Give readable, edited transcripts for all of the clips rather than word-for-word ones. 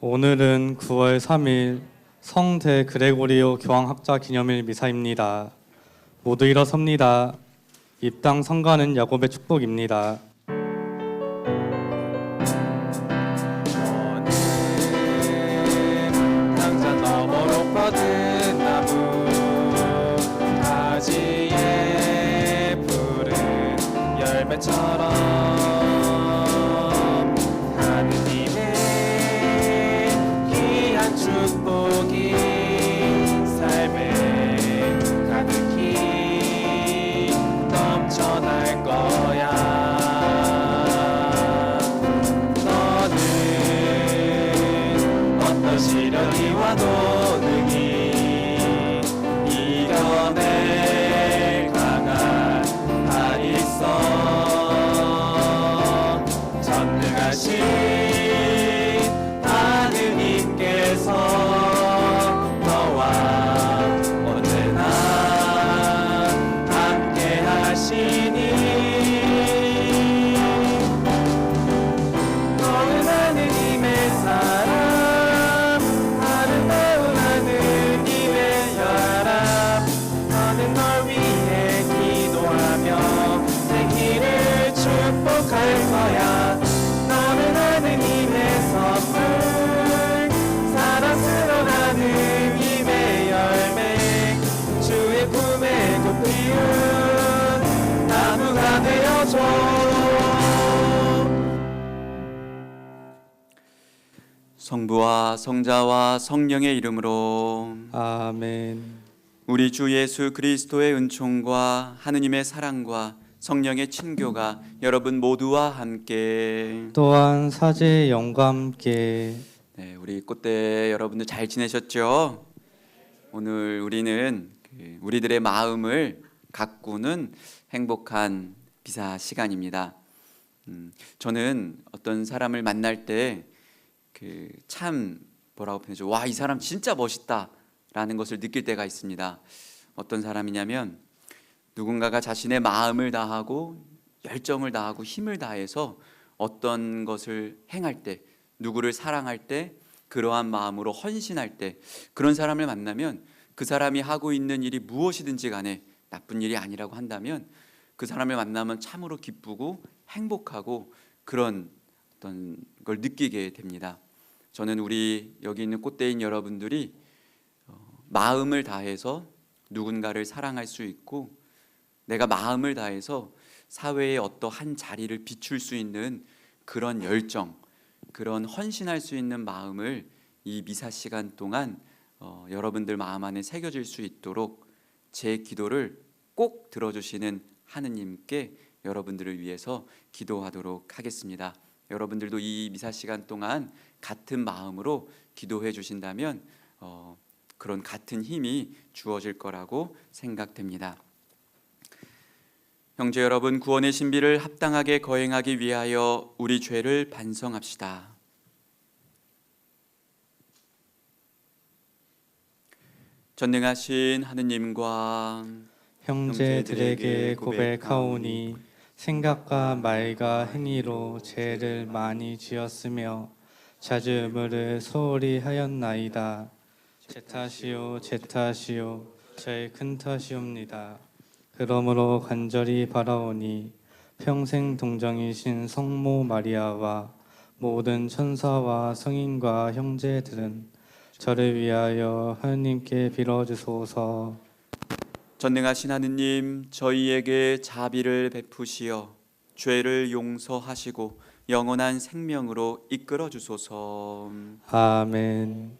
오늘은 9월 3일 성대 그레고리오 교황학자 기념일 미사입니다. 모두 일어섭니다. 입당 성가는 야곱의 축복입니다. 당장 너머로 뻗은 나무 가지에 푸른 열매처럼 하느님의 귀한 축복이 삶에 가득히 넘쳐날 거야. 너는 어떤 시련이 와도 능히 이겨낼 강한 팔이 있어. 전능하신 하느님께서 너와 언제나 함께 하시니 너는 하느님의 사람, 아름다운 하느님의 혈압. 너는 널 위해 기도하며 내 길을 축복할 거야. 너는 하느님의 선물, 사랑스러운 하느님의 열매, 주의 품에 곧 피운 나무가 되어줘. 성부와 성자와 성령의 이름으로 아멘. 우리 주 예수 그리스도의 은총과 하느님의 사랑과 성령의 친교가 여러분 모두와 함께. 또한 사제의 영과 함께. 네, 우리 꽃대 여러분들 잘 지내셨죠? 오늘 우리는 우리들의 마음을 가꾸는 행복한 비사 시간입니다. 저는 어떤 사람을 만날 때 참 뭐라고 표현하죠? 와, 이 사람 진짜 멋있다라는 것을 느낄 때가 있습니다. 어떤 사람이냐면 누군가가 자신의 마음을 다하고 열정을 다하고 힘을 다해서 어떤 것을 행할 때, 누구를 사랑할 때, 그러한 마음으로 헌신할 때, 그런 사람을 만나면 그 사람이 하고 있는 일이 무엇이든지 간에 나쁜 일이 아니라고 한다면 그 사람을 만나면 참으로 기쁘고 행복하고 그런 어떤 걸 느끼게 됩니다. 저는 우리 여기 있는 꽃대인 여러분들이 마음을 다해서 누군가를 사랑할 수 있고, 내가 마음을 다해서 사회의 어떠한 자리를 비출 수 있는 그런 열정, 그런 헌신할 수 있는 마음을 이 미사 시간 동안 여러분들 마음 안에 새겨질 수 있도록 제 기도를 꼭 들어주시는 하느님께 여러분들을 위해서 기도하도록 하겠습니다. 여러분들도 이 미사 시간 동안 같은 마음으로 기도해 주신다면 그런 같은 힘이 주어질 거라고 생각됩니다. 형제 여러분, 구원의 신비를 합당하게 거행하기 위하여 우리 죄를 반성합시다. 전능하신 하느님과 형제들에게 고백하오니 생각과 말과 행위로 죄를 많이 지었으며 자주음을 소홀히 하였나이다. 제 탓이요 제 탓이요 저의 큰 탓이옵니다. 그러므로 간절히 바라오니 평생 동정이신 성모 마리아와 모든 천사와 성인과 형제들은 저를 위하여 하느님께 빌어주소서. 전능하신 하느님, 저희에게 자비를 베푸시어 죄를 용서하시고 영원한 생명으로 이끌어 주소서. 아멘.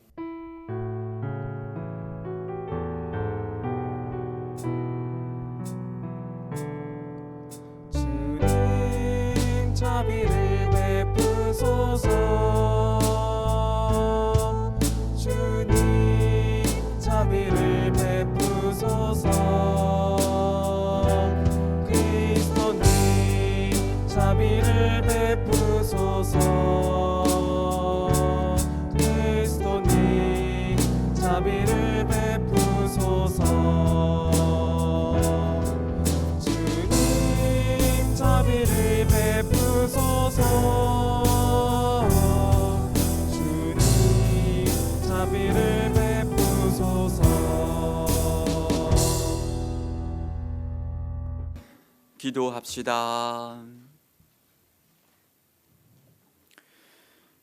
주님 자비를 베푸소서. 주님 자비를 베푸소서. 그리스도님 자비를 베푸소서. 그리스도님 자비를 베푸소서. 기도합시다.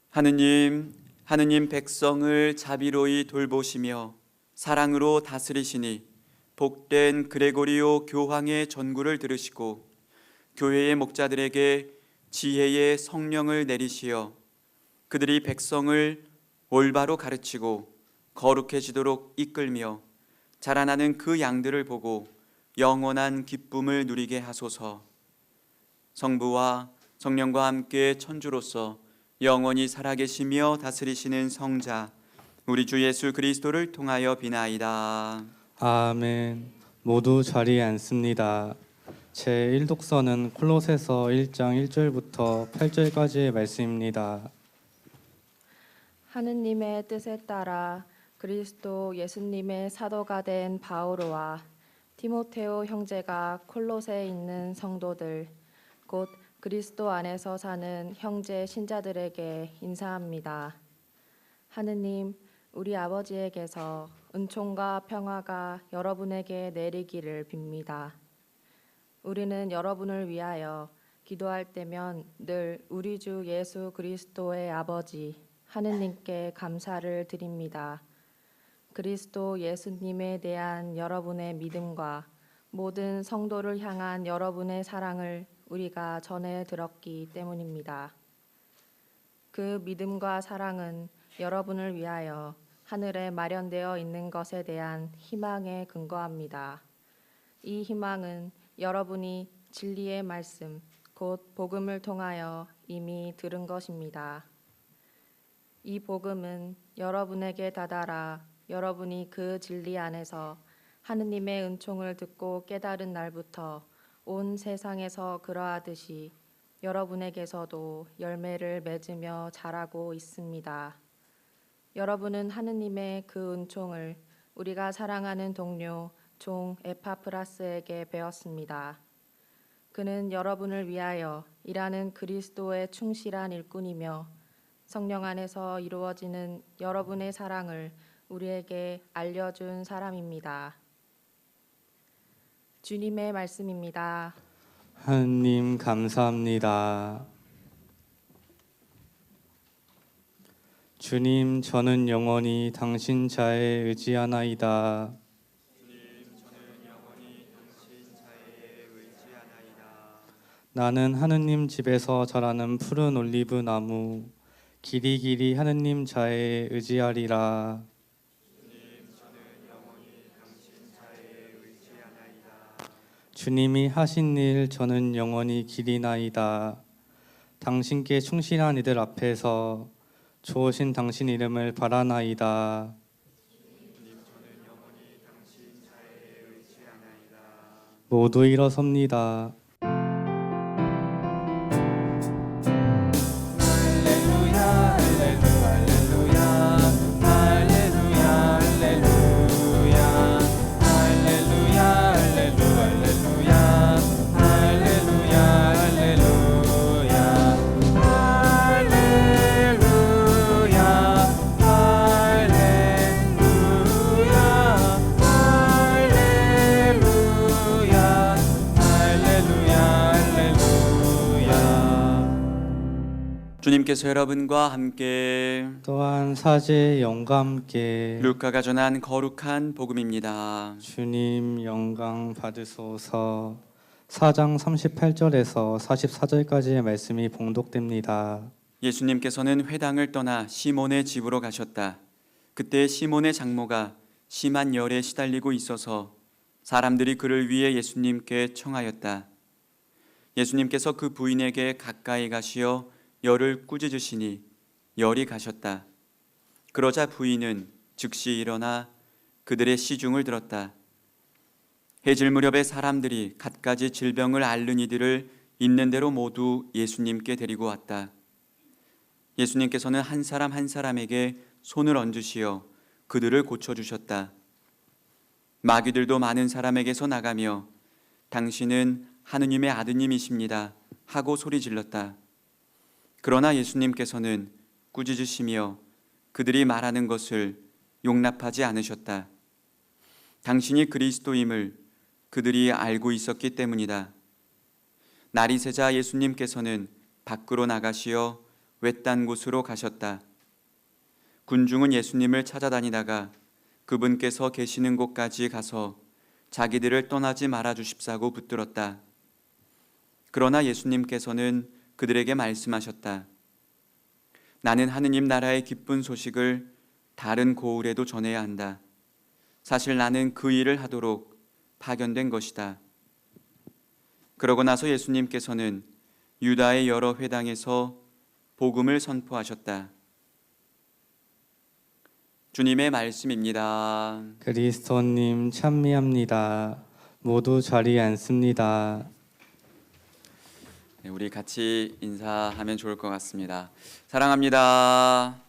하느님 백성을 자비로이 돌보시며 사랑으로 다스리시니 복된 그레고리오 교황의 전구를 들으시고 교회의 목자들에게 지혜의 성령을 내리시어 그들이 백성을 올바로 가르치고 거룩해지도록 이끌며 자라나는 그 양들을 보고 영원한 기쁨을 누리게 하소서. 성부와 성령과 함께 천주로서 영원히 살아계시며 다스리시는 성자 우리 주 예수 그리스도를 통하여 비나이다. 아멘. 모두 자리에 앉습니다. 제1독서는 콜로새서 1장 1절부터 8절까지의 말씀입니다. 하느님의 뜻에 따라 그리스도 예수님의 사도가 된 바오로와 디모테오 형제가 콜로새에 있는 성도들 곧 그리스도 안에서 사는 형제 신자들에게 인사합니다. 하느님 우리 아버지에게서 은총과 평화가 여러분에게 내리기를 빕니다. 우리는 여러분을 위하여 기도할 때면 늘 우리 주 예수 그리스도의 아버지 하느님께 감사를 드립니다. 그리스도 예수님에 대한 여러분의 믿음과 모든 성도를 향한 여러분의 사랑을 우리가 전해 들었기 때문입니다. 그 믿음과 사랑은 여러분을 위하여 하늘에 마련되어 있는 것에 대한 희망에 근거합니다. 이 희망은 여러분이 진리의 말씀, 곧 복음을 통하여 이미 들은 것입니다. 이 복음은 여러분에게 다다라 여러분이 그 진리 안에서 하느님의 은총을 듣고 깨달은 날부터 온 세상에서 그러하듯이 여러분에게서도 열매를 맺으며 자라고 있습니다. 여러분은 하느님의 그 은총을 우리가 사랑하는 동료 종 에파프라스에게 배웠습니다. 그는 여러분을 위하여 일하는 그리스도의 충실한 일꾼이며 성령 안에서 이루어지는 여러분의 사랑을 우리에게 알려준 사람입니다. 주님의 말씀입니다. 하느님 감사합니다. 주님, 저는 영원히 당신 자에 의지하나이다. 나는 하느님 집에서 자라는 푸른 올리브 나무, 길이 하느님 자에 의지하리라. 주님이 하신 일 저는 영원히 기리나이다. 당신께 충실한 이들 앞에서 좋으신 당신 이름을 바라나이다. 모두 일어섭니다. 할렐루야 할렐루야 할렐루야 할렐루야 할렐루야 할렐루야 할렐루야 주님께서 여러분과 함께 또한 사제의 영과 함께 루카가 전한 거룩한 복음입니다. 주님 영광 받으소서. 4장 38절에서 44절까지의 말씀이 봉독됩니다. 예수님께서는 회당을 떠나 시몬의 집으로 가셨다. 그때 시몬의 장모가 심한 열에 시달리고 있어서 사람들이 그를 위해 예수님께 청하였다. 예수님께서 그 부인에게 가까이 가시어 열을 꾸짖으시니 열이 가셨다. 그러자 부인은 즉시 일어나 그들의 시중을 들었다. 해질 무렵에 사람들이 갖가지 질병을 앓는 이들을 있는 대로 모두 예수님께 데리고 왔다. 예수님께서는 한 사람 한 사람에게 손을 얹으시어 그들을 고쳐주셨다. 마귀들도 많은 사람에게서 나가며 당신은 하느님의 아드님이십니다 하고 소리 질렀다. 그러나 예수님께서는 꾸짖으시며 그들이 말하는 것을 용납하지 않으셨다. 당신이 그리스도임을 그들이 알고 있었기 때문이다. 날이 새자 예수님께서는 밖으로 나가시어 외딴 곳으로 가셨다. 군중은 예수님을 찾아다니다가 그분께서 계시는 곳까지 가서 자기들을 떠나지 말아 주십사고 붙들었다. 그러나 예수님께서는 그들에게 말씀하셨다. 나는 하느님 나라의 기쁜 소식을 다른 고을에도 전해야 한다. 사실 나는 그 일을 하도록 파견된 것이다. 그러고 나서 예수님께서는 유다의 여러 회당에서 복음을 선포하셨다. 주님의 말씀입니다. 그리스도님 참미합니다. 모두 자리에 앉습니다. 네, 우리 같이 인사하면 좋을 것 같습니다. 사랑합니다.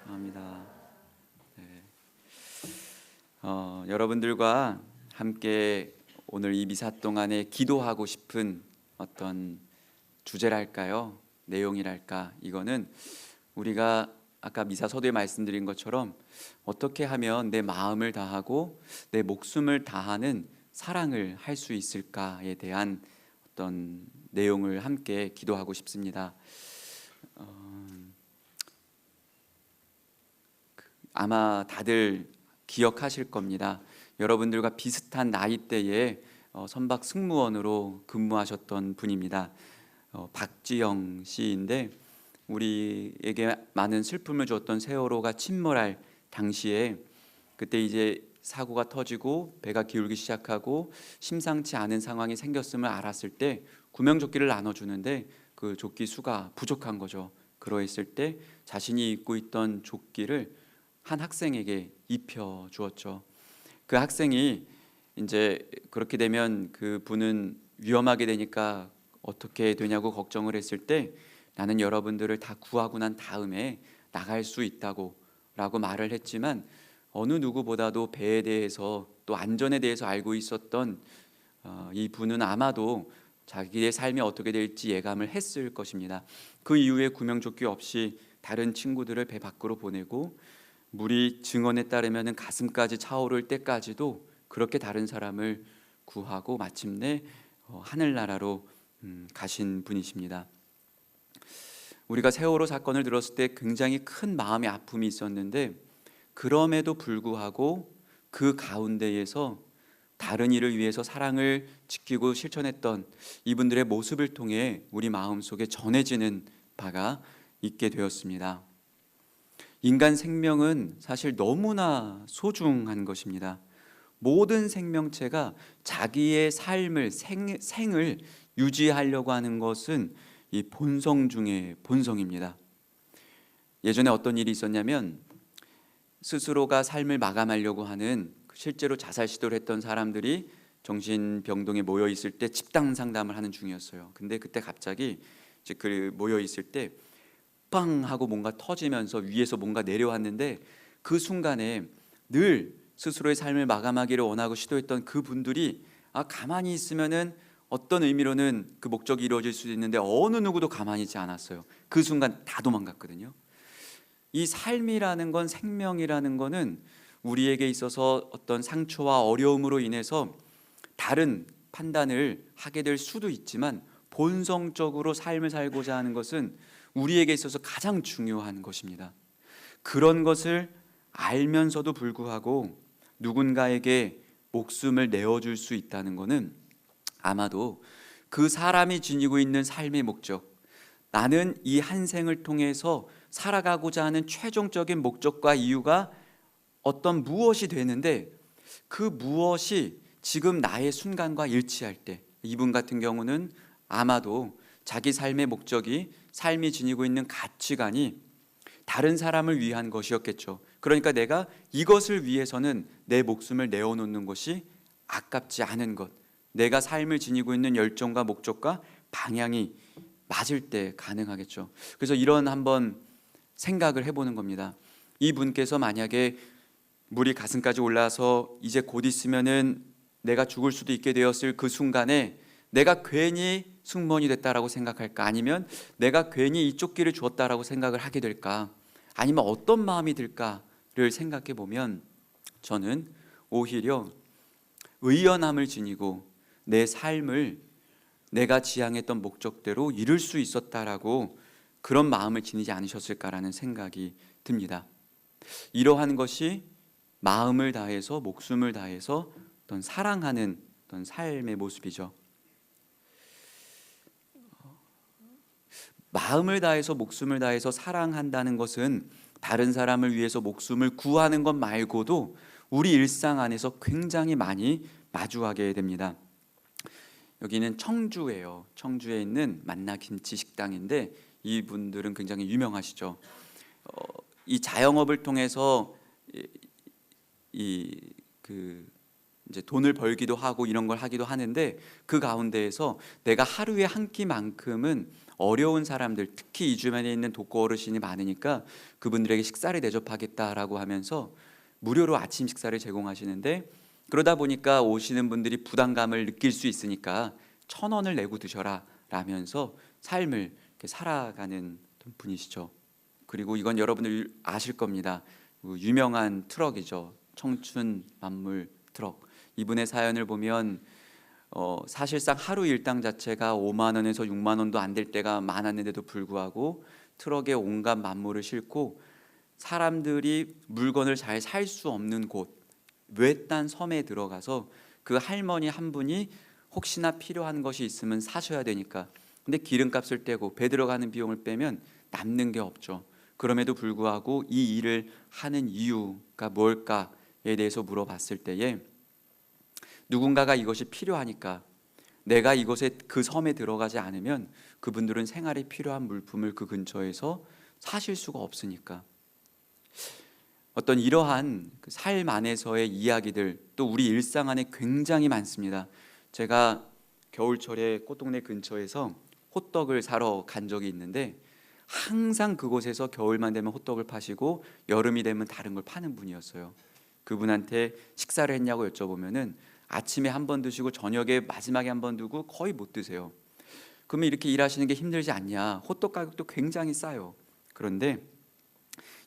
사랑합니다. 네. 여러분들과 함께 오늘 이 미사 동안에 기도하고 싶은 어떤 주제랄까요? 내용이랄까? 이거는 우리가 아까 미사 서두에 말씀드린 것처럼 어떻게 하면 내 마음을 다하고 내 목숨을 다하는 사랑을 할 수 있을까에 대한 어떤 내용을 함께 기도하고 싶습니다. 아마 다들 기억하실 겁니다. 여러분들과 비슷한 나이대에 선박 승무원으로 근무하셨던 분입니다. 박지영 씨인데 우리에게 많은 슬픔을 줬던 세월호가 침몰할 당시에 그때 이제 사고가 터지고 배가 기울기 시작하고 심상치 않은 상황이 생겼음을 알았을 때 구명조끼를 나눠주는데 그 조끼 수가 부족한 거죠. 그러했을 때 자신이 입고 있던 조끼를 한 학생에게 입혀 주었죠. 그 학생이 이제 그렇게 되면 그 분은 위험하게 되니까 어떻게 되냐고 걱정을 했을 때 나는 여러분들을 다 구하고 난 다음에 나갈 수 있다고 라고 말을 했지만 어느 누구보다도 배에 대해서 또 안전에 대해서 알고 있었던 이 분은 아마도 자기의 삶이 어떻게 될지 예감을 했을 것입니다. 그 이후에 구명조끼 없이 다른 친구들을 배 밖으로 보내고 물이 증언에 따르면 가슴까지 차오를 때까지도 그렇게 다른 사람을 구하고 마침내 하늘나라로 가신 분이십니다. 우리가 세월호 사건을 들었을 때 굉장히 큰 마음의 아픔이 있었는데 그럼에도 불구하고 그 가운데에서 다른 이를 위해서 사랑을 지키고 실천했던 이분들의 모습을 통해 우리 마음속에 전해지는 바가 있게 되었습니다. 인간 생명은 사실 너무나 소중한 것입니다. 모든 생명체가 자기의 삶을 생을 유지하려고 하는 것은 이 본성 중의 본성입니다. 예전에 어떤 일이 있었냐면 스스로가 삶을 마감하려고 하는 실제로 자살 시도를 했던 사람들이 정신병동에 모여 있을 때 집단 상담을 하는 중이었어요. 근데 그때 갑자기 이제 그 모여 있을 때 빵 하고 뭔가 터지면서 위에서 뭔가 내려왔는데 그 순간에 늘 스스로의 삶을 마감하기를 원하고 시도했던 그 분들이 가만히 있으면은 어떤 의미로는 그 목적이 이루어질 수 있는데 어느 누구도 가만히 있지 않았어요. 그 순간 다 도망갔거든요. 이 삶이라는 건, 생명이라는 거는 우리에게 있어서 어떤 상처와 어려움으로 인해서 다른 판단을 하게 될 수도 있지만 본성적으로 삶을 살고자 하는 것은 우리에게 있어서 가장 중요한 것입니다. 그런 것을 알면서도 불구하고 누군가에게 목숨을 내어줄 수 있다는 것은 아마도 그 사람이 지니고 있는 삶의 목적, 나는 이 한 생을 통해서 살아가고자 하는 최종적인 목적과 이유가 어떤 무엇이 되는데 그 무엇이 지금 나의 순간과 일치할 때, 이분 같은 경우는 아마도 자기 삶의 목적이, 삶이 지니고 있는 가치관이 다른 사람을 위한 것이었겠죠. 그러니까 내가 이것을 위해서는 내 목숨을 내어놓는 것이 아깝지 않은 것, 내가 삶을 지니고 있는 열정과 목적과 방향이 맞을 때 가능하겠죠. 그래서 이런 한번 생각을 해보는 겁니다. 이분께서 만약에 물이 가슴까지 올라서 이제 곧 있으면은 내가 죽을 수도 있게 되었을 그 순간에 내가 괜히 승무원이 됐다라고 생각할까? 아니면 내가 괜히 이쪽 길을 주었다라고 생각을 하게 될까? 아니면 어떤 마음이 들까? 생각해 보면 저는 오히려 의연함을 지니고 내 삶을 내가 지향했던 목적대로 이룰 수 있었다라고 그런 마음을 지니지 않으셨을까라는 생각이 듭니다. 이러한 것이 마음을 다해서 목숨을 다해서 어떤 사랑하는 어떤 삶의 모습이죠. 마음을 다해서 목숨을 다해서 사랑한다는 것은 다른 사람을 위해서 목숨을 구하는 것 말고도 우리 일상 안에서 굉장히 많이 마주하게 됩니다. 여기는 청주예요. 청주에 있는 만나 김치 식당인데 이분들은 굉장히 유명하시죠. 이 자영업을 통해서 이제 돈을 벌기도 하고 이런 걸 하기도 하는데 그 가운데에서 내가 하루에 한 끼만큼은 어려운 사람들, 특히 이 주변에 있는 독거 어르신이 많으니까 그분들에게 식사를 대접하겠다라고 하면서 무료로 아침 식사를 제공하시는데, 그러다 보니까 오시는 분들이 부담감을 느낄 수 있으니까 1,000원을 내고 드셔라 라면서 삶을 이렇게 살아가는 분이시죠. 그리고 이건 여러분들 아실 겁니다. 유명한 트럭이죠. 청춘 만물 트럭. 이분의 사연을 보면 사실상 하루 일당 자체가 5만 원에서 6만 원도 안 될 때가 많았는데도 불구하고 트럭에 온갖 만물을 싣고 사람들이 물건을 잘 살 수 없는 곳, 외딴 섬에 들어가서 그 할머니 한 분이 혹시나 필요한 것이 있으면 사셔야 되니까, 근데 기름값을 떼고 배 들어가는 비용을 빼면 남는 게 없죠. 그럼에도 불구하고 이 일을 하는 이유가 뭘까에 대해서 물어봤을 때에 누군가가 이것이 필요하니까, 내가 이곳에 그 섬에 들어가지 않으면 그분들은 생활에 필요한 물품을 그 근처에서 사실 수가 없으니까. 어떤 이러한 그 삶 안에서의 이야기들, 또 우리 일상 안에 굉장히 많습니다. 제가 겨울철에 꽃동네 근처에서 호떡을 사러 간 적이 있는데 항상 그곳에서 겨울만 되면 호떡을 파시고 여름이 되면 다른 걸 파는 분이었어요. 그분한테 식사를 했냐고 여쭤보면은 아침에 한 번 드시고 저녁에 마지막에 한 번 두고 거의 못 드세요. 그러면 이렇게 일하시는 게 힘들지 않냐? 호떡 가격도 굉장히 싸요. 그런데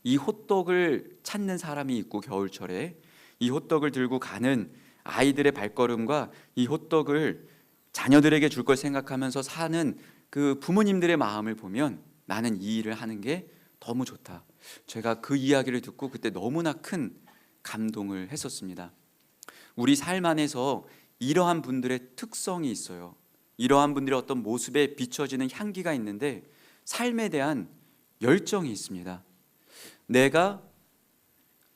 이 호떡을 찾는 사람이 있고 겨울철에 이 호떡을 들고 가는 아이들의 발걸음과 이 호떡을 자녀들에게 줄 걸 생각하면서 사는 그 부모님들의 마음을 보면 나는 이 일을 하는 게 너무 좋다. 제가 그 이야기를 듣고 그때 너무나 큰 감동을 했었습니다. 우리 삶 안에서 이러한 분들의 특성이 있어요. 이러한 분들의 어떤 모습에 비춰지는 향기가 있는데 삶에 대한 열정이 있습니다. 내가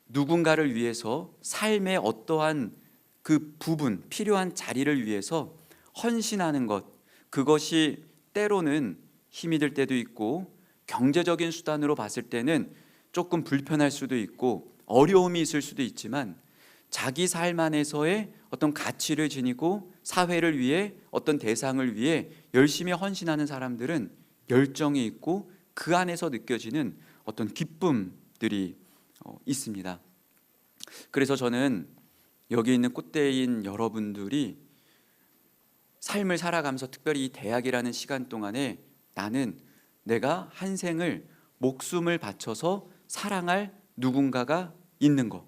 누군가를 위해서 삶의 어떠한 그 부분, 필요한 자리를 위해서 헌신하는 것, 그것이 때로는 힘이 들 때도 있고 경제적인 수단으로 봤을 때는 조금 불편할 수도 있고 어려움이 있을 수도 있지만, 자기 삶 안에서의 어떤 가치를 지니고 사회를 위해 어떤 대상을 위해 열심히 헌신하는 사람들은 열정이 있고 그 안에서 느껴지는 어떤 기쁨들이 있습니다. 그래서 저는 여기 있는 꽃대인 여러분들이 삶을 살아가면서 특별히 이 대학이라는 시간 동안에 나는 내가 한 생을 목숨을 바쳐서 사랑할 누군가가 있는 것,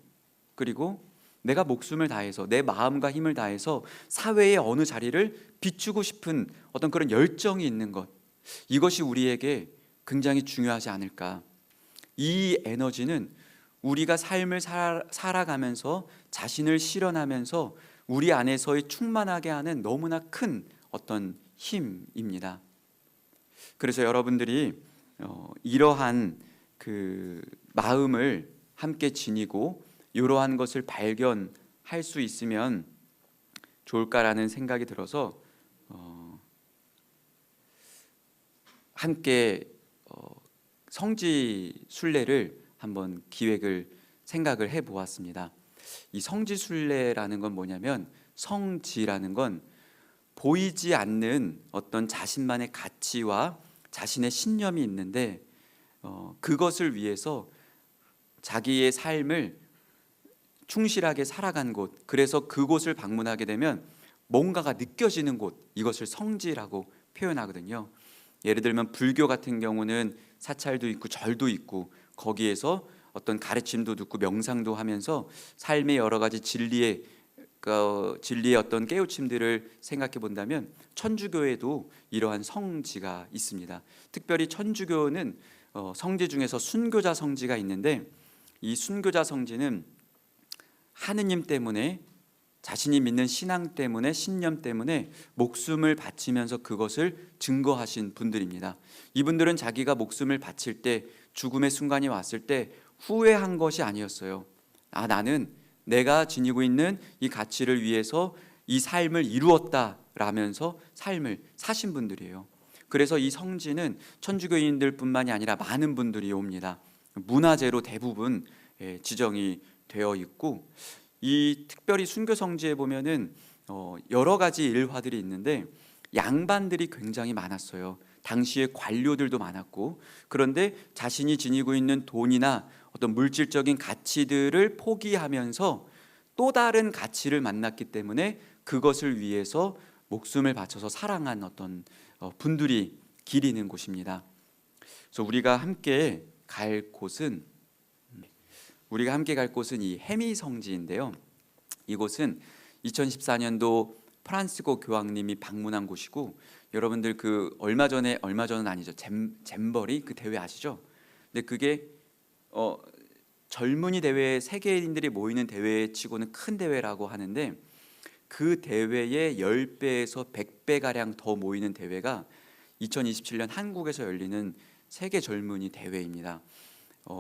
그리고 내가 목숨을 다해서 내 마음과 힘을 다해서 사회의 어느 자리를 비추고 싶은 어떤 그런 열정이 있는 것, 이것이 우리에게 굉장히 중요하지 않을까. 이 에너지는 우리가 삶을 살아가면서 자신을 실현하면서 우리 안에서의 충만하게 하는 너무나 큰 어떤 힘입니다. 그래서 여러분들이 이러한 그 마음을 함께 지니고 이러한 것을 발견할 수 있으면 좋을까라는 생각이 들어서 함께 성지 순례를 한번 생각을 해보았습니다. 이 성지 순례라는 건 뭐냐면, 성지라는 건 보이지 않는 어떤 자신만의 가치와 자신의 신념이 있는데 그것을 위해서 자기의 삶을 충실하게 살아간 곳, 그래서 그곳을 방문하게 되면 뭔가가 느껴지는 곳, 이것을 성지라고 표현하거든요. 예를 들면 불교 같은 경우는 사찰도 있고 절도 있고 거기에서 어떤 가르침도 듣고 명상도 하면서 삶의 여러 가지 진리의 어떤 깨우침들을 생각해 본다면 천주교에도 이러한 성지가 있습니다. 특별히 천주교는 성지 중에서 순교자 성지가 있는데, 이 순교자 성지는 하느님 때문에, 자신이 믿는 신앙 때문에, 신념 때문에 목숨을 바치면서 그것을 증거하신 분들입니다. 이분들은 자기가 목숨을 바칠 때, 죽음의 순간이 왔을 때 후회한 것이 아니었어요. 나는 내가 지니고 있는 이 가치를 위해서 이 삶을 이루었다라면서 삶을 사신 분들이에요. 그래서 이 성지는 천주교인들뿐만이 아니라 많은 분들이 옵니다. 문화재로 대부분 지정이 되어 있고, 이 특별히 순교 성지에 보면은 여러 가지 일화들이 있는데 양반들이 굉장히 많았어요. 당시에 관료들도 많았고, 그런데 자신이 지니고 있는 돈이나 어떤 물질적인 가치들을 포기하면서 또 다른 가치를 만났기 때문에 그것을 위해서 목숨을 바쳐서 사랑한 어떤 분들이 기리는 곳입니다. 그래서 우리가 함께 갈 곳은 이 해미 성지인데요. 이곳은 2014년도 프란시스코 교황님이 방문한 곳이고, 여러분들 얼마 전은 아니죠. 잼버리 그 대회 아시죠? 근데 그게 젊은이 대회, 세계인들이 모이는 대회치고는 큰 대회라고 하는데, 그 대회의 10배에서 100배 가량 더 모이는 대회가 2027년 한국에서 열리는 세계 젊은이 대회입니다.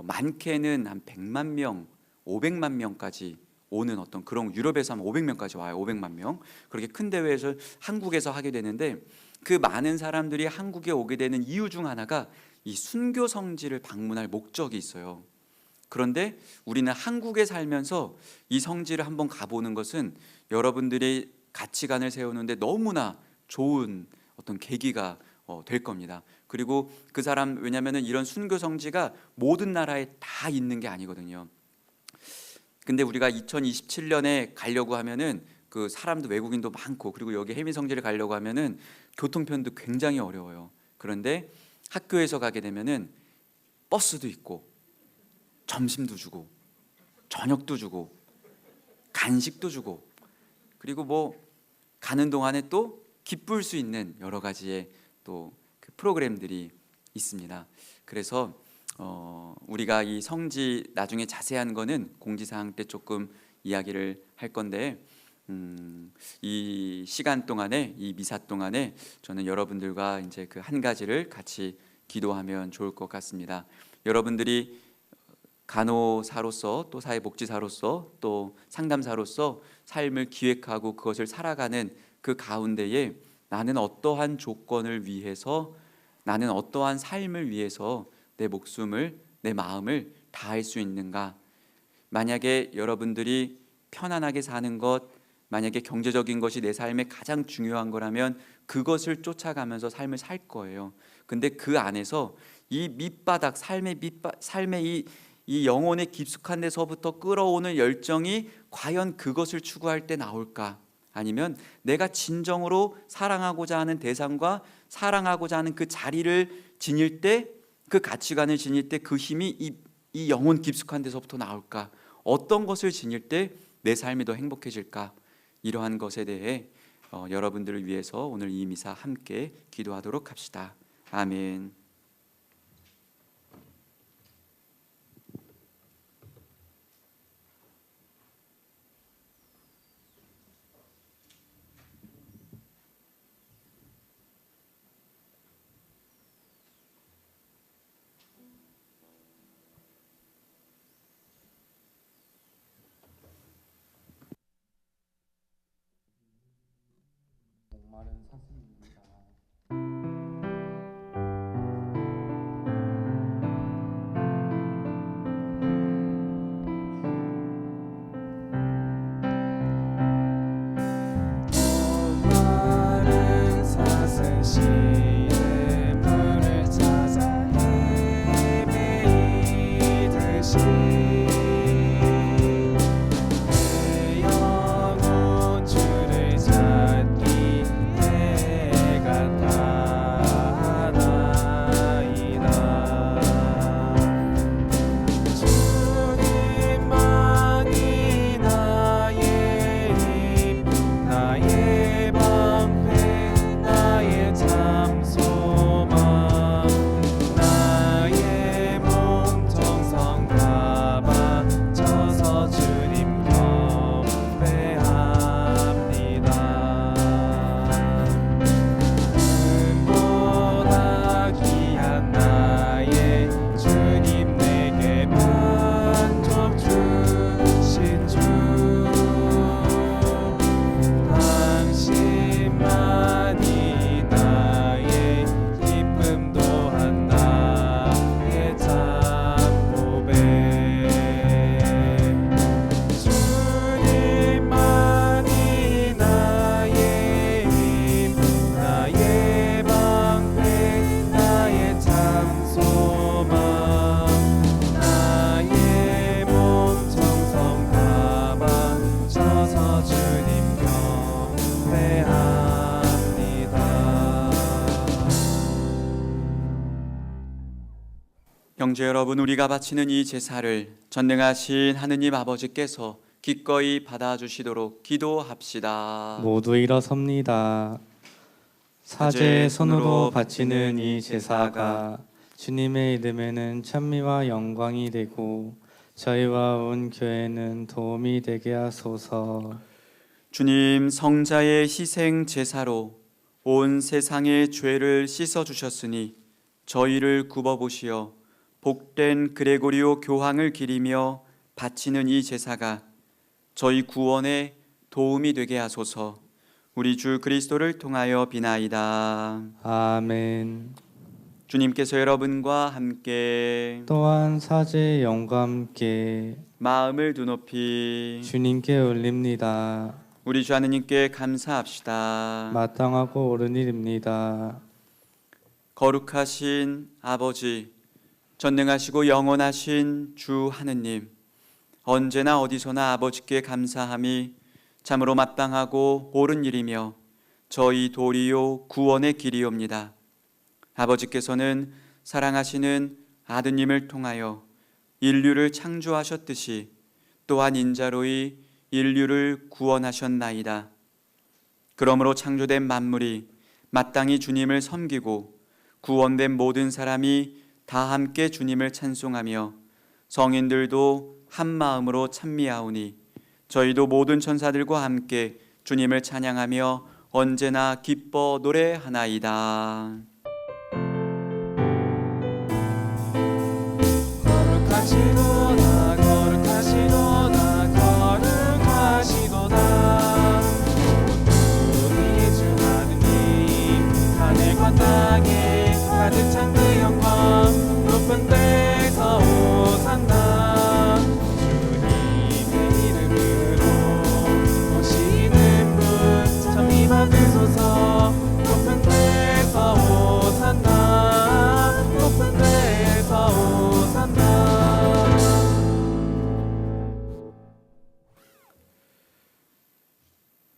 많게는 한 100만 명, 500만 명까지 오는 어떤 그런, 유럽에서 한 500명까지 와요. 500만 명. 그렇게 큰 대회에서 한국에서 하게 되는데, 그 많은 사람들이 한국에 오게 되는 이유 중 하나가 이 순교 성지를 방문할 목적이 있어요. 그런데 우리는 한국에 살면서 이 성지를 한번 가보는 것은 여러분들의 가치관을 세우는데 너무나 좋은 어떤 계기가 될 겁니다. 그리고 왜냐하면 이런 순교 성지가 모든 나라에 다 있는 게 아니거든요. 근데 우리가 2027년에 가려고 하면은 그 사람도, 외국인도 많고, 그리고 여기 해미 성지를 가려고 하면은 교통편도 굉장히 어려워요. 그런데 학교에서 가게 되면은 버스도 있고, 점심도 주고, 저녁도 주고, 간식도 주고, 그리고 가는 동안에 또 기쁠 수 있는 여러 가지의 또 그 프로그램들이 있습니다. 그래서 우리가 이 성지 나중에 자세한 거는 공지사항 때 조금 이야기를 할 건데, 이 시간 동안에, 이 미사 동안에 저는 여러분들과 이제 그 한 가지를 같이 기도하면 좋을 것 같습니다. 여러분들이 간호사로서, 또 사회복지사로서, 또 상담사로서 삶을 기획하고 그것을 살아가는 그 가운데에 나는 어떠한 조건을 위해서, 나는 어떠한 삶을 위해서 내 목숨을, 내 마음을 다할 수 있는가? 만약에 여러분들이 편안하게 사는 것, 만약에 경제적인 것이 내 삶에 가장 중요한 거라면 그것을 쫓아가면서 삶을 살 거예요. 근데 그 안에서 이 밑바닥, 삶의 이 영혼의 깊숙한 데서부터 끌어오는 열정이 과연 그것을 추구할 때 나올까? 아니면 내가 진정으로 사랑하고자 하는 대상과 사랑하고자 하는 그 자리를 지닐 때, 그 가치관을 지닐 때 그 힘이 이 영혼 깊숙한 데서부터 나올까? 어떤 것을 지닐 때 내 삶이 더 행복해질까? 이러한 것에 대해 여러분들을 위해서 오늘 이 미사 함께 기도하도록 합시다. 아멘. 목마른 사슴입니다. 형제 여러분, 우리가 바치는 이 제사를 전능하신 하느님 아버지께서 기꺼이 받아주시도록 기도합시다. 모두 일어섭니다. 사제의 손으로 바치는 이 제사가 주님의 이름에는 찬미와 영광이 되고 저희와 온 교회는 도움이 되게 하소서. 주님, 성자의 희생 제사로 온 세상의 죄를 씻어 주셨으니 저희를 굽어 보시어 복된 그레고리오 교황을 기리며 바치는 이 제사가 저희 구원에 도움이 되게 하소서. 우리 주 그리스도를 통하여 비나이다. 아멘. 주님께서 여러분과 함께 또한 사제의 영과 함께 마음을 두높이 주님께 올립니다. 우리 주 하느님께 감사합시다. 마땅하고 옳은 일입니다. 거룩하신 아버지, 전능하시고 영원하신 주 하느님, 언제나 어디서나 아버지께 감사함이 참으로 마땅하고 옳은 일이며 저희 도리요 구원의 길이옵니다. 아버지께서는 사랑하시는 아드님을 통하여 인류를 창조하셨듯이 또한 인자로이 인류를 구원하셨나이다. 그러므로 창조된 만물이 마땅히 주님을 섬기고 구원된 모든 사람이 다 함께 주님을 찬송하며 성인들도 한 마음으로 찬미하오니 저희도 모든 천사들과 함께 주님을 찬양하며 언제나 기뻐 노래하나이다. 거룩하시도다 거룩하시도다 거룩하시도다. 우리 주 하느님, 하늘과 땅에 가득 찬 그 영광, 높은 데서 오산나. 주님의 이름으로 오시는 분 참 임하소서. 높은 데서 오산나, 높은 데서 오산나.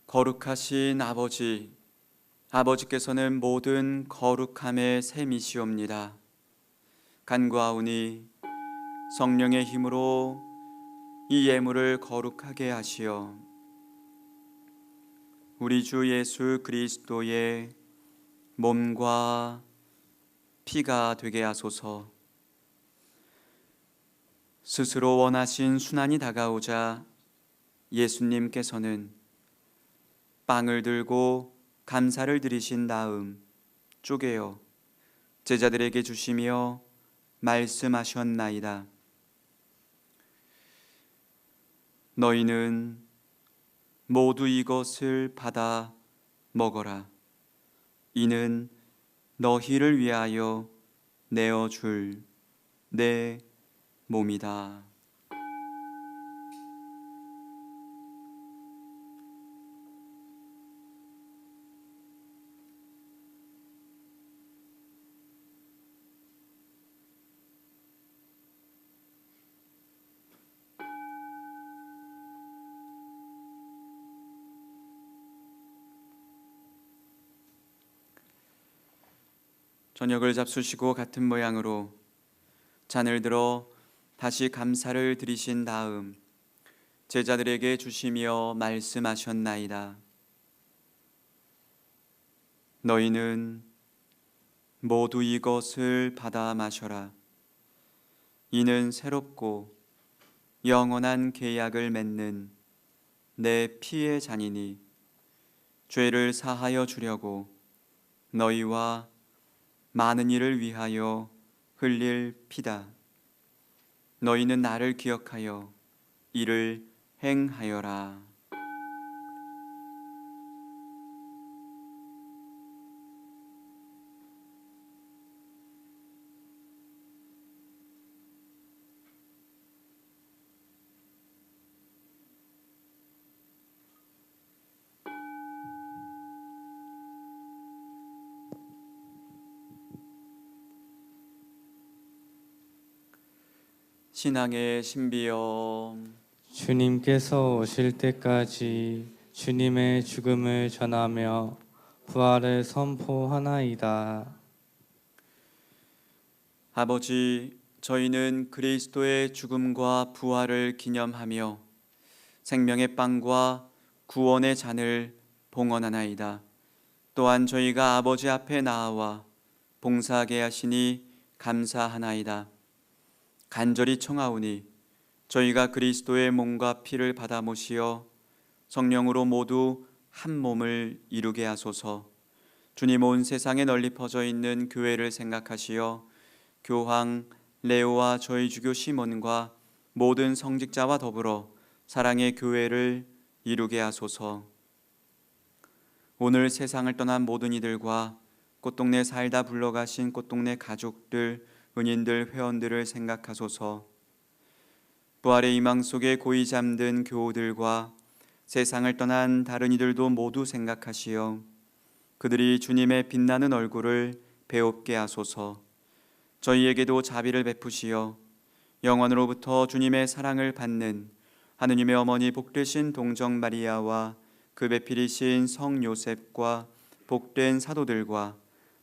거룩하신 아버지, 아버지께서는 모든 거룩함의 샘이시옵니다. 간구하오니 성령의 힘으로 이 예물을 거룩하게 하시어 우리 주 예수 그리스도의 몸과 피가 되게 하소서. 스스로 원하신 순환이 다가오자 예수님께서는 빵을 들고 감사를 드리신 다음 쪼개어 제자들에게 주시며 말씀하셨나이다. 너희는 모두 이것을 받아 먹어라. 이는 너희를 위하여 내어줄 내 몸이다. 저녁을 잡수시고 같은 모양으로 잔을 들어 다시 감사를 드리신 다음 제자들에게 주시며 말씀하셨나이다. 너희는 모두 이것을 받아 마셔라. 이는 새롭고 영원한 계약을 맺는 내 피의 잔이니 죄를 사하여 주려고 너희와 많은 이를 위하여 흘릴 피다. 너희는 나를 기억하여 이를 행하여라. 신앙의 신비여, 주님께서 오실 때까지 주님의 죽음을 전하며 부활을 선포하나이다. 아버지, 저희는 그리스도의 죽음과 부활을 기념하며 생명의 빵과 구원의 잔을 봉헌하나이다. 또한 저희가 아버지 앞에 나아와 봉사하게 하시니 감사하나이다. 간절히 청하오니 저희가 그리스도의 몸과 피를 받아 모시어 성령으로 모두 한 몸을 이루게 하소서. 주님, 온 세상에 널리 퍼져 있는 교회를 생각하시어 교황 레오와 저희 주교 시몬과 모든 성직자와 더불어 사랑의 교회를 이루게 하소서. 오늘 세상을 떠난 모든 이들과 꽃동네 살다 불러가신 꽃동네 가족들, 은인들, 회원들을 생각하소서. 부활의 희망 속에 고이 잠든 교우들과 세상을 떠난 다른 이들도 모두 생각하시어 그들이 주님의 빛나는 얼굴을 배웁게 하소서. 저희에게도 자비를 베푸시어 영원으로부터 주님의 사랑을 받는 하느님의 어머니 복되신 동정 마리아와 그 배필이신 성 요셉과 복된 사도들과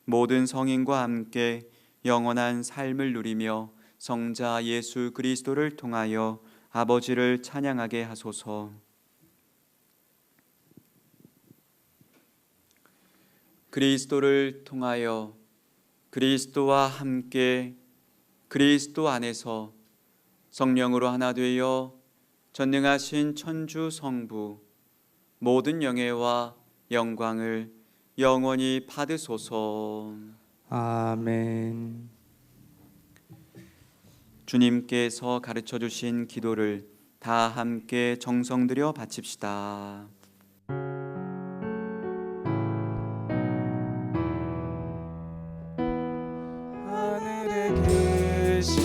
모든 성인과 함께 영원한 삶을 누리며 성자 예수 그리스도를 통하여 아버지를 찬양하게 하소서. 그리스도를 통하여 그리스도와 함께 그리스도 안에서 성령으로 하나 되어 전능하신 천주 성부 모든 영예와 영광을 영원히 받으소서. 아멘. 주님께서 가르쳐 주신 기도를 다 함께 정성 들여 바칩시다. 하늘에 계신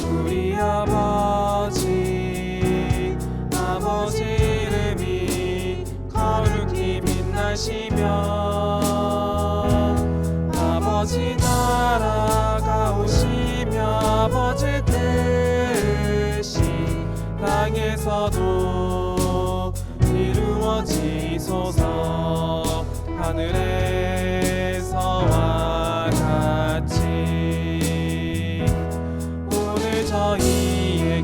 우리 아버지, 아버지 이름이 거룩히 빛나시며 아버지 나라가 오시며 아버지 뜻이 땅에서도 이루어지소서. 하늘에서와 같이 오늘 저희에게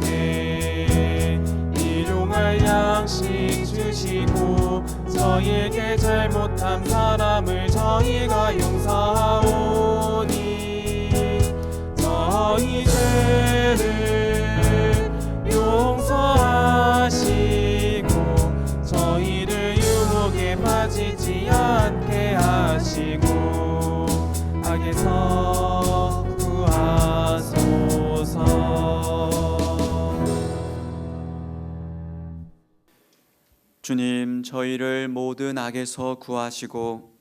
일용할 양식 주시고 저희에게 잘못한 사람을 저희가 용서하오니 저희 죄를 용서하시고 저희를 유혹에 빠지지 않게 하시고 악에서 구하소서. 주님, 저희를 모든 악에서 구하시고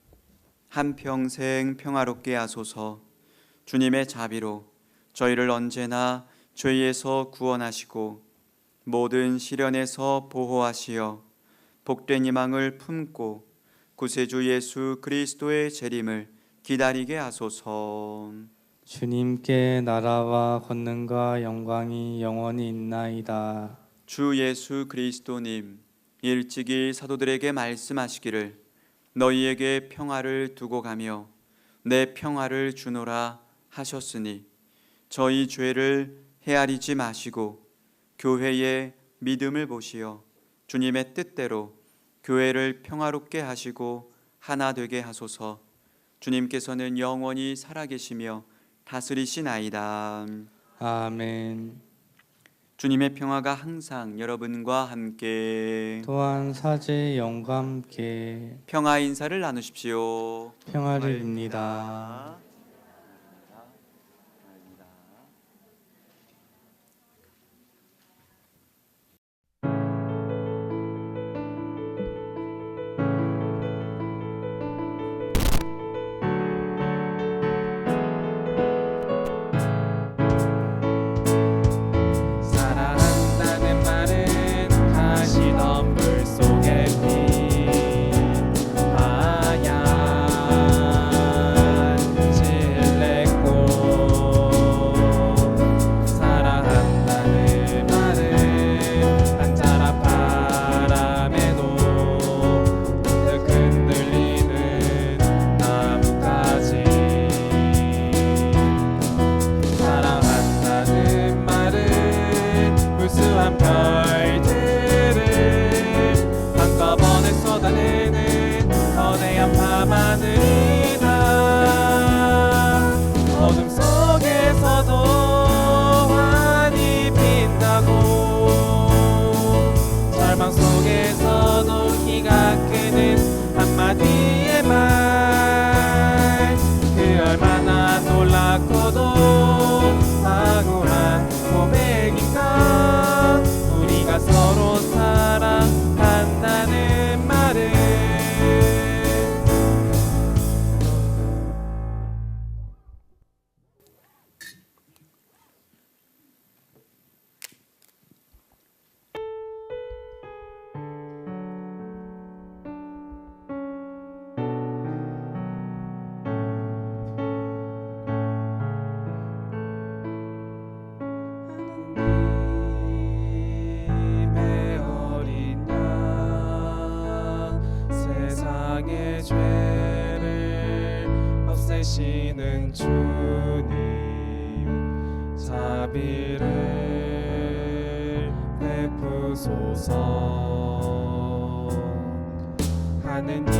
한평생 평화롭게 하소서. 주님의 자비로 저희를 언제나 죄에서 구원하시고 모든 시련에서 보호하시어 복된 희망을 품고 구세주 예수 그리스도의 재림을 기다리게 하소서. 주님께 나라와 권능과 영광이 영원히 있나이다. 주 예수 그리스도님, 일찍이 사도들에게 말씀하시기를 너희에게 평화를 두고 가며 내 평화를 주노라 하셨으니 저희 죄를 헤아리지 마시고 교회의 믿음을 보시어 주님의 뜻대로 교회를 평화롭게 하시고 하나 되게 하소서. 주님께서는 영원히 살아계시며 다스리시나이다. 아멘. 주님의 평화가 항상 여러분과 함께 또한 사제의 영과 함께 평화 인사를 나누십시오. 평화를 빕니다. 사랑한다는 말은 가시던 물 속에 핀 하얀 찬란한 별들을 한꺼번에 쏟아내는 거대한 밤하늘이다. 어둠 속에서도 환히 빛나고 절망 속에서도 희가 끄는 한마디의 말, 그 얼마나 놀랍고도 황홀한 고백인가. 우리가 서로 사랑한다는 말을. 하느님의 어린 양, 세상의 죄를 없애시는 주님, 자비를 베푸소서. 하느님의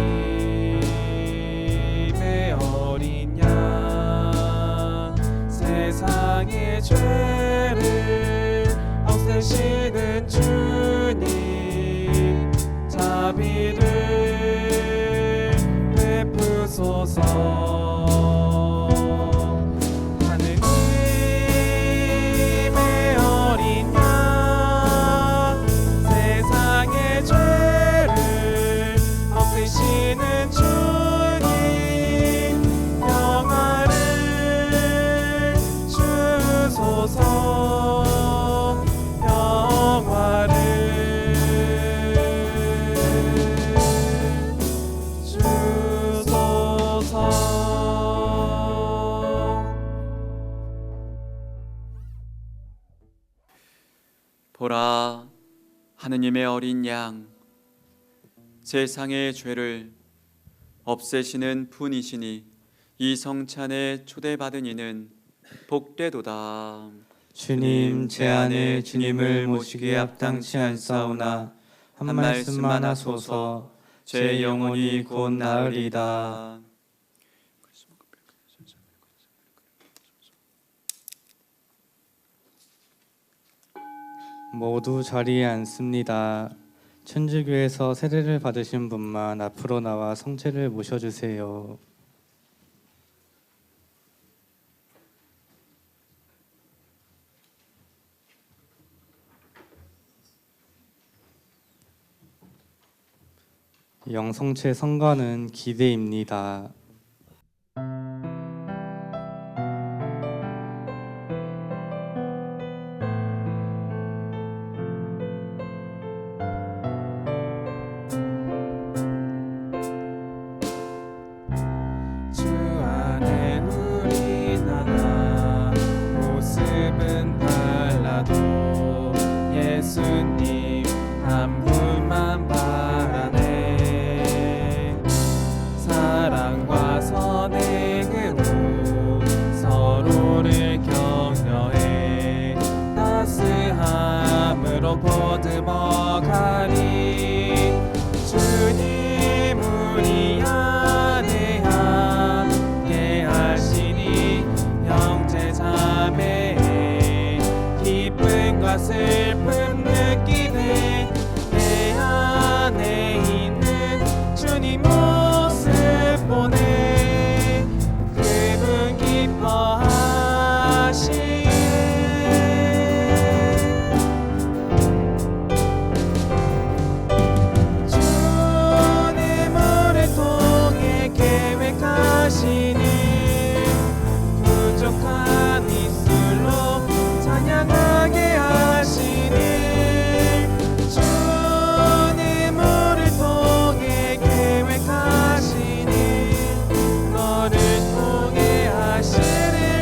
어린 양, 세상의 죄를 없애시는 주님, 자비를 베푸소서. 하느님의 어린 양, 세상의 죄를 없애시는 주님, 평화를 주소서. 평화를 주소서. 보라, 하느님의 어린 양, 세상의 죄를 없애시는 분이시니 이 성찬에 초대받은 이는 복되도다. 주님, 제 안에 주님을 모시기에 합당치 않사오나 한 말씀만 하소서. 제 영혼이 곧 나으리다. 모두 자리에 앉습니다. 천주교에서 세례를 받으신 분만 앞으로 나와 성체를 모셔주세요. 영성체 성가는 기대입니다. 주 안에 우리 나라 모습은 달라도 예수님 한 분만 바라네. 사랑과 선행으로 서로를 격려해 따스함으로 보듬어 가리. 주님 우리 안에 함께 하시니 형제 자매의 기쁨과 슬픔 느끼네. 내 안에 있는 주님 모습 보네. 그분 기뻐하시네. 주님 우리 통해 계획하시니 부족한 입술로 찬양하게 하시니. 주님 우리 통해 계획하시니 너를 통해 하시리라.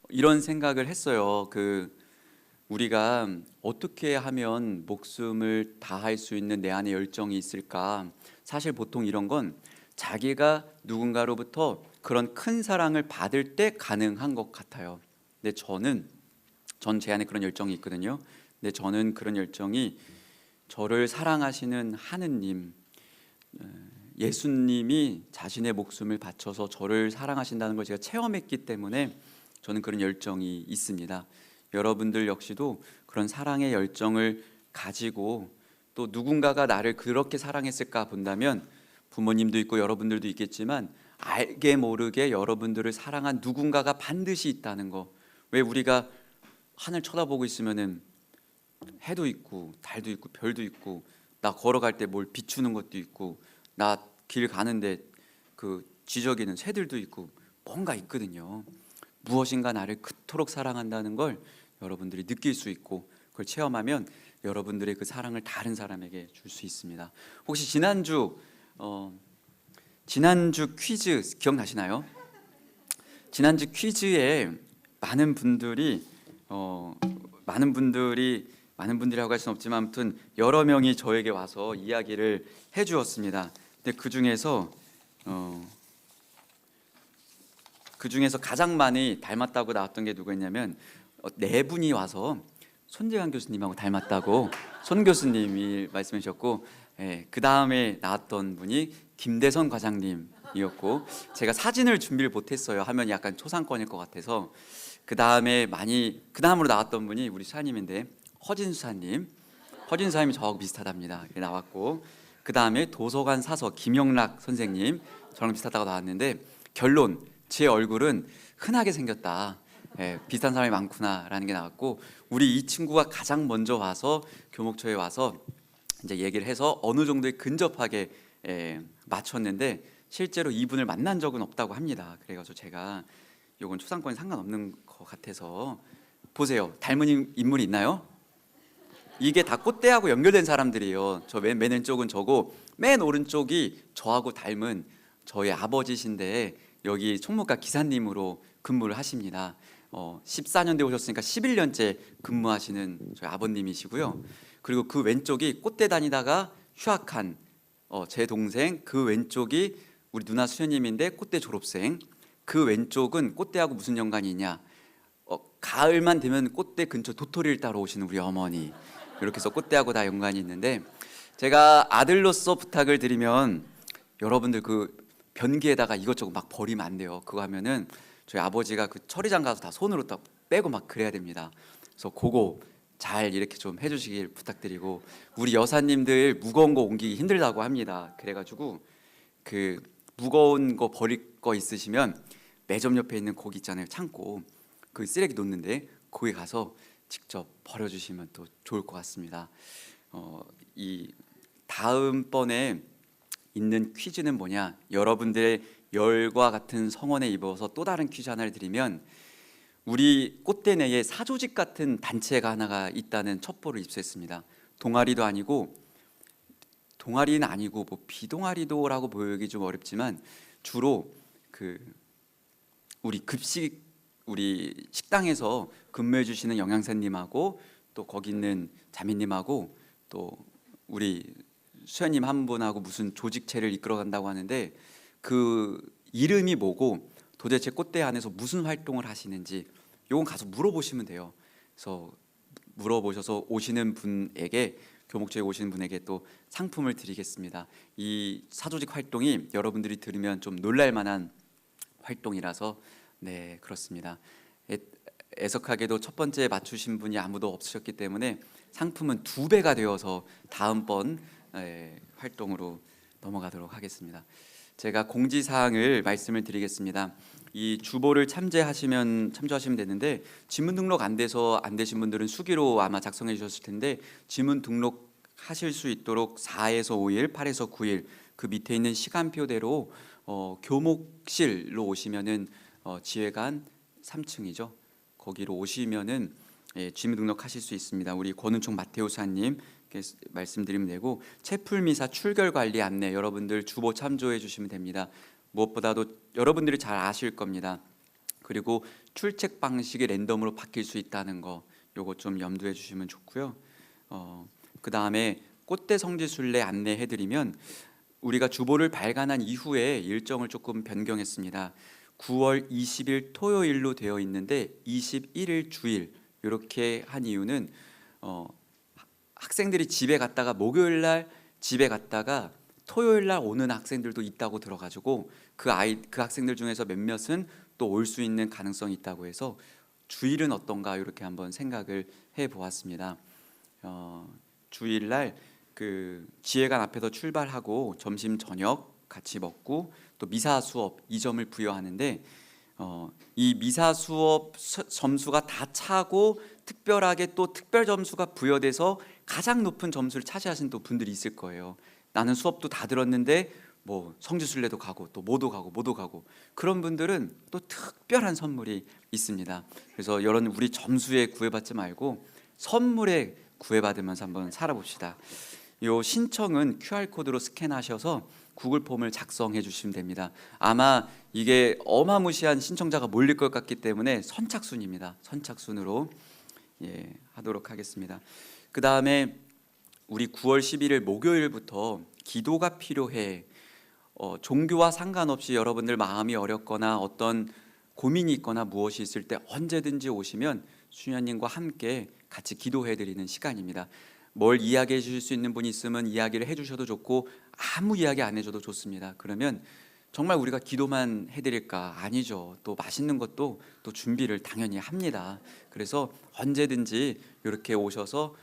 이런 생각을 했어요. 우리가 어떻게 하면 목숨을 다할 수 있는 내 안에 열정이 있을까? 사실 보통 이런 건 자기가 누군가로부터 그런 큰 사랑을 받을 때 가능한 것 같아요. 근데 전 제 안에 그런 열정이 있거든요. 근데 저는 그런 열정이 저를 사랑하시는 하느님, 예수님이 자신의 목숨을 바쳐서 저를 사랑하신다는 걸 제가 체험했기 때문에 저는 그런 열정이 있습니다. 여러분들 역시도 그런 사랑의 열정을 가지고 또 누군가가 나를 그렇게 사랑했을까 본다면 부모님도 있고 여러분들도 있겠지만 알게 모르게 여러분들을 사랑한 누군가가 반드시 있다는 거. 왜 우리가 하늘 쳐다보고 있으면은 해도 있고 달도 있고 별도 있고 나 걸어갈 때 뭘 비추는 것도 있고 나 길 가는데 그 지저귀는 새들도 있고 뭔가 있거든요. 무엇인가 나를 그토록 사랑한다는 걸 여러분들이 느낄 수 있고 그걸 체험하면 여러분들의 그 사랑을 다른 사람에게 줄 수 있습니다. 혹시 지난주 퀴즈 기억나시나요? 지난주 퀴즈에 많은 분들이라고 할 수는 없지만 아무튼 여러 명이 저에게 와서 이야기를 해주었습니다. 근데 그 중에서 가장 많이 닮았다고 나왔던 게 누구였냐면 네 분이 와서 손재관 교수님하고 닮았다고 손 교수님이 말씀해 주셨고, 그 다음에 나왔던 분이 김대선 과장님이었고, 제가 사진을 준비를 못했어요. 하면 약간 초상권일 것 같아서. 그 다음으로 나왔던 분이 우리 수사님인데 허진 수사님이 저하고 비슷하답니다. 나왔고, 그 다음에 도서관 사서 김영락 선생님 저랑 비슷하다고 나왔는데 결론, 제 얼굴은 흔하게 생겼다. 비슷한 사람이 많구나라는 게 나왔고, 우리 이 친구가 가장 먼저 와서 교목초에 와서 이제 얘기를 해서 어느 정도에 근접하게 맞췄는데 실제로 이분을 만난 적은 없다고 합니다. 그래가지고 제가 이건 초상권에 상관없는 것 같아서 보세요. 닮은 인물이 있나요? 이게 다 꽃대하고 연결된 사람들이에요. 저 맨 왼쪽은 저고 맨 오른쪽이 저하고 닮은 저희 아버지신데 여기 총무과 기사님으로 근무를 하십니다. 14년대 오셨으니까 11년째 근무하시는 저희 아버님이시고요. 그리고 그 왼쪽이 꽃대 다니다가 휴학한 제 동생, 그 왼쪽이 우리 누나 수현님인데 꽃대 졸업생. 그 왼쪽은 꽃대하고 무슨 연관이 있냐? 가을만 되면 꽃대 근처 도토리를 따러 오시는 우리 어머니. 이렇게 해서 꽃대하고 다 연관이 있는데, 제가 아들로서 부탁을 드리면 여러분들 그 변기에다가 이것저것 막 버리면 안 돼요. 그거 하면은 저희 아버지가 그 처리장 가서 다 손으로 딱 빼고 막 그래야 됩니다. 그래서 그거 잘 이렇게 좀 해주시길 부탁드리고, 우리 여사님들 무거운 거 옮기기 힘들다고 합니다. 그래가지고 그 무거운 거 버릴 거 있으시면 매점 옆에 있는 거기 있잖아요, 창고, 그 쓰레기 놓는데 거기 가서 직접 버려주시면 또 좋을 것 같습니다. 이 다음번에 있는 퀴즈는 뭐냐? 여러분들의 열과 같은 성원에 입어서 또 다른 퀴즈 하나를 드리면, 우리 꽃대 내에 사조직 같은 단체가 하나가 있다는 첩보를 입수했습니다. 동아리는 아니고 뭐 비동아리도라고 보이기 좀 어렵지만 주로 우리 식당에서 근무해 주시는 영양사님하고 또 거기 있는 자매님하고 또 우리 수현님 한 분하고 무슨 조직체를 이끌어 간다고 하는데, 그 이름이 뭐고 도대체 꽃대 안에서 무슨 활동을 하시는지 요건 가서 물어보시면 돼요. 그래서 물어보셔서 오시는 분에게, 교목초에 오시는 분에게 또 상품을 드리겠습니다. 이 사조직 활동이 여러분들이 들으면 좀 놀랄 만한 활동이라서 그렇습니다. 애석하게도 첫 번째 맞추신 분이 아무도 없으셨기 때문에 상품은 2배가 되어서 다음번 활동으로 넘어가도록 하겠습니다. 제가 공지사항을 말씀을 드리겠습니다. 이 주보를 참조하시면 되는데, 지문 등록 안 되신 분들은 수기로 아마 작성해 주셨을 텐데, 지문 등록하실 수 있도록 4에서 5일, 8에서 9일 그 밑에 있는 시간표대로 교목실로 오시면은 지회관 3층이죠. 거기로 오시면은 지문 등록하실 수 있습니다. 우리 권은총 마테오사님 말씀드리면 되고, 채플미사 출결관리 안내 여러분들 주보 참조해 주시면 됩니다. 무엇보다도 여러분들이 잘 아실 겁니다. 그리고 출첵 방식이 랜덤으로 바뀔 수 있다는 거, 요거 좀 염두해 주시면 좋고요. 그 다음에 꽃대 성지순례 안내해드리면 우리가 주보를 발간한 이후에 일정을 조금 변경했습니다. 9월 20일 토요일로 되어 있는데 21일 주일 이렇게 한 이유는 학생들이 집에 갔다가 목요일 날 집에 갔다가 토요일 날 오는 학생들도 있다고 들어가지고 그 학생들 중에서 몇몇은 또 올 수 있는 가능성이 있다고 해서 주일은 어떤가 이렇게 한번 생각을 해보았습니다. 주일날 그 지혜관 앞에서 출발하고 점심 저녁 같이 먹고 또 미사 수업 2점을 부여하는데 이 미사 수업 점수가 다 차고 특별하게 또 특별 점수가 부여돼서 가장 높은 점수를 차지하신 또 분들이 있을 거예요. 나는 수업도 다 들었는데 뭐 성지순례도 가고 또 뭐도 가고 그런 분들은 또 특별한 선물이 있습니다. 그래서 여러분 우리 점수에 구애받지 말고 선물에 구애받으면서 한번 살아봅시다. 요 신청은 QR코드로 스캔하셔서 구글 폼을 작성해 주시면 됩니다. 아마 이게 어마무시한 신청자가 몰릴 것 같기 때문에 선착순입니다. 선착순으로 하도록 하겠습니다. 그 다음에 우리 9월 11일 목요일부터 기도가 필요해. 종교와 상관없이 여러분들 마음이 어렵거나 어떤 고민이 있거나 무엇이 있을 때 언제든지 오시면 수녀님과 함께 같이 기도해 드리는 시간입니다. 뭘 이야기해 주실 수 있는 분이 있으면 이야기를 해 주셔도 좋고 아무 이야기 안 해줘도 좋습니다. 그러면 정말 우리가 기도만 해드릴까? 아니죠. 또 맛있는 것도 또 준비를 당연히 합니다. 그래서 언제든지 이렇게 오셔서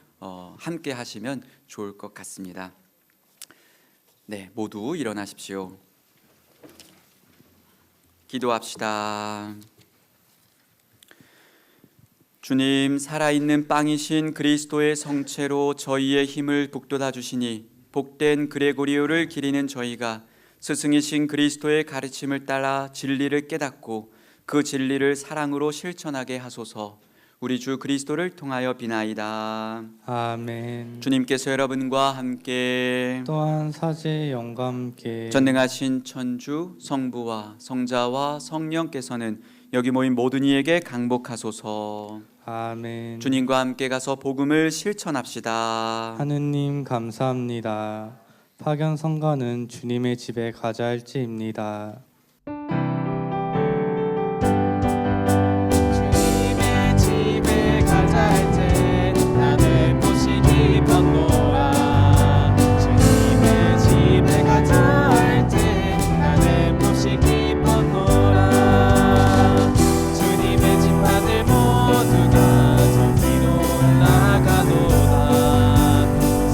함께 하시면 좋을 것 같습니다. 네, 모두 일어나십시오. 기도합시다. 주님, 살아있는 빵이신 그리스도의 성체로 저희의 힘을 북돋아 주시니 복된 그레고리오를 기리는 저희가 스승이신 그리스도의 가르침을 따라 진리를 깨닫고 그 진리를 사랑으로 실천하게 하소서. 우리 주 그리스도를 통하여 비나이다. 아멘. 주님께서 여러분과 함께 또한 사제의 영과 함께 전능하신 천주 성부와 성자와 성령께서는 여기 모인 모든 이에게 강복하소서. 아멘. 주님과 함께 가서 복음을 실천합시다. 하느님 감사합니다. 파견 성가는 주님의 집에 가자 할지입니다. 주님의 집에 가자 할 때 나는 몹시 기뻤노라. 주님의 집에 가자 할 때 나는 몹시 기뻤노라. 주님의 지파들 모두가 저 위로 올라가노라.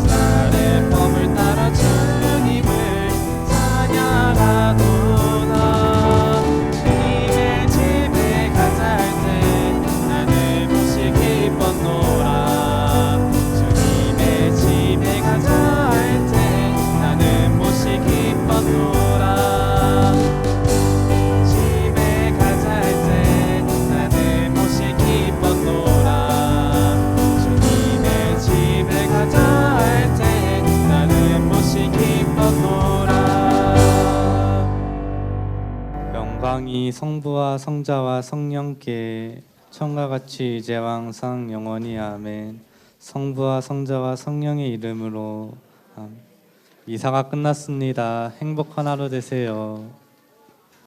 쌀의 법을 따라 주님을 찬양하노라. 주님의 집에 가자 할 때 나는 몹시 기뻤노라. 주님의 집에 가자 할 때 나는 몹시 기뻤노라. 집에 가자 할 때 나는 몹시 기뻤노라. 주님의 집에 가자 할 때 나는 몹시 기뻤노라. 영광이 성부와 성자와 성령께 처음과 같이 이제와 항상 영원히 아멘. 성부와 성자와 성령의 이름으로 아멘. 미사가 끝났습니다. 행복한 하루 되세요.